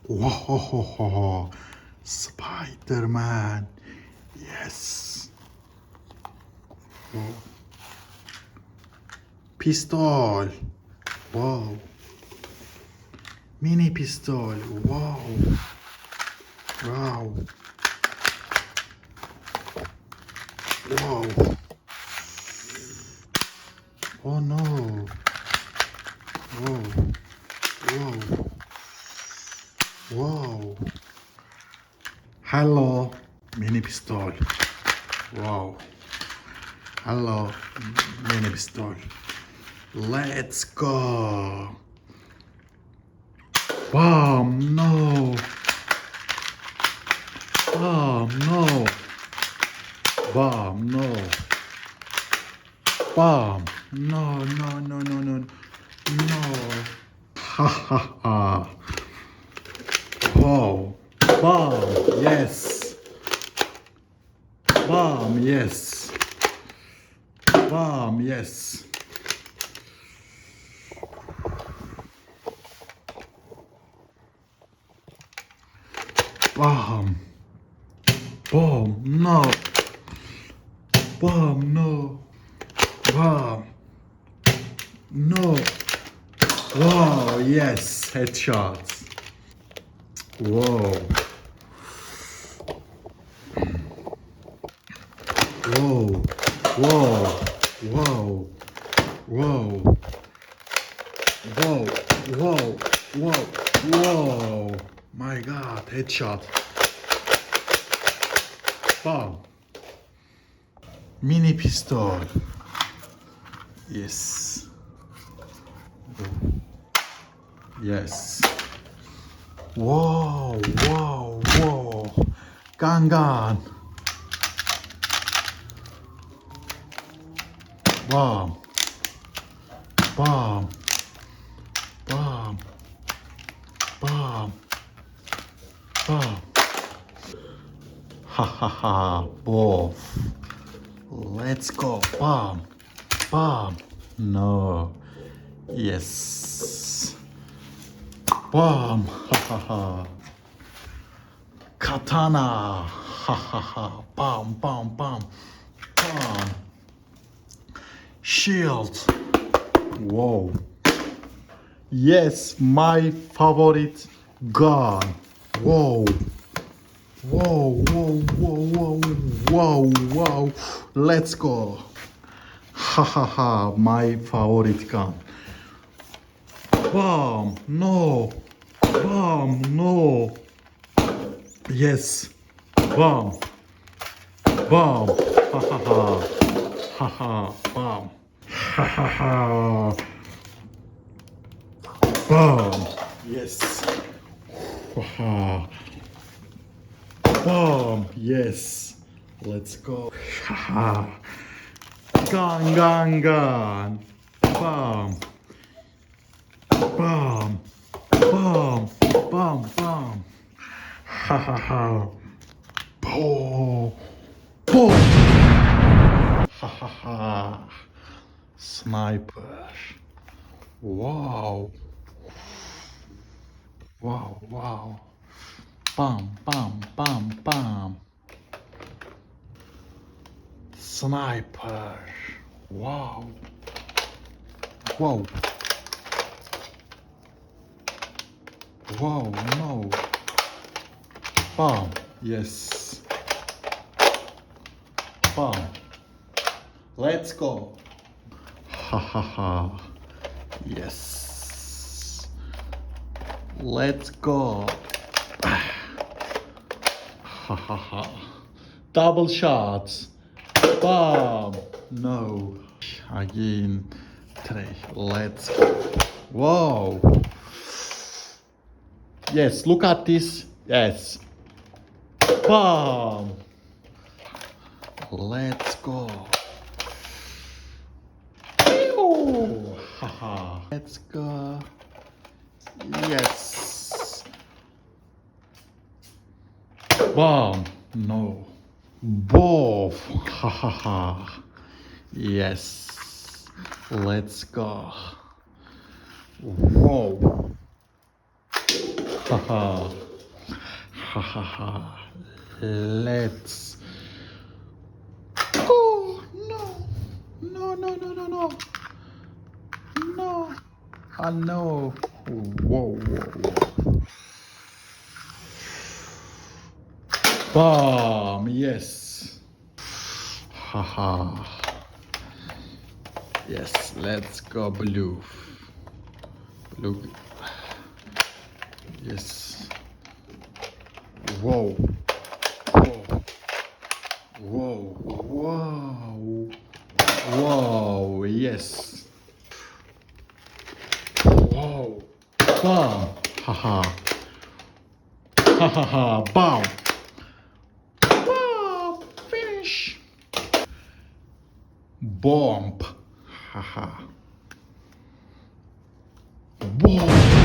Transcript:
Whoa, Spiderman. Yes. Whoa. Pistol. Wow. Mini pistol. Wow. Wow. Wow. Oh no. Whoa. Whoa. Wow. Hello. Mini pistol. Wow. Hello. Mini pistol. Let's go. Bomb. No. Bomb. No. Bomb. No. Bomb. No. No. No. No. No. No. Ha ha ha. Wow. Bomb. Yes. Bomb. Yes. Bomb. Yes. Bomb. Bomb. No. Bomb. No. Bomb. No. Wow. Yes. Headshots. Whoa. Whoa. Whoa. Whoa. Whoa. Whoa. Whoa. Whoa. Whoa. My God. Headshot. Bomb. Mini pistol. Yes. Yes. Whoa, whoa, whoa. Gangan. Bomb. Bomb. Bomb. Bomb. Bomb. Ha ha ha. Both. Let's go. Bomb. Bomb. No. Yes. Bomb. Ha ha ha. Katana. Ha ha ha. Bomb. Bomb. Bomb. Bomb. Shield. Whoa. Yes, my favorite gun. Whoa. Whoa, whoa, whoa, whoa, whoa, whoa. Let's go. Ha ha ha, my favorite gun. Bomb, no. Bomb, no. Yes. Bomb. Bomb. Ha ha ha. Ha ha. Bomb. Ha ha ha. Bomb. Yes. Ha ha. Bomb. Yes. Let's go. Ha ha. Gun, gun, gun. Bomb. Bomb. Bomb. Bomb. Bomb. Ha ha ha. Boom. Boom. Ha ha ha. Sniper. Wow. Wow. Wow. Bam. Bam. Bam. Bam. Sniper. Wow. Whoa. Whoa. No. Bam. Yes. Bam. Let's go. Ha ha ha. Yes. Let's go. Ha ha ha. Double shots. Bam. No. Again. Three. Let's go. Whoa. Yes, look at this. Yes. Bam. Let's go. Ew. Haha. Let's go. Yes. Bam. No. Both. Ha ha ha. Yes. Let's go. Whoa. Ha ha. Ha ha ha. Let's. Oh no. No, no, no, no, no. No. I know. Whoa, whoa, whoa. Bomb. Yes. Haha. Yes, let's go blue. Blue. Yes. Whoa. Whoa. Whoa. Whoa. Whoa. Yes. Whoa. Bomb. Haha. Ha ha ha. Bomb. Bomb. Finish. Bomb. Haha. Whoa.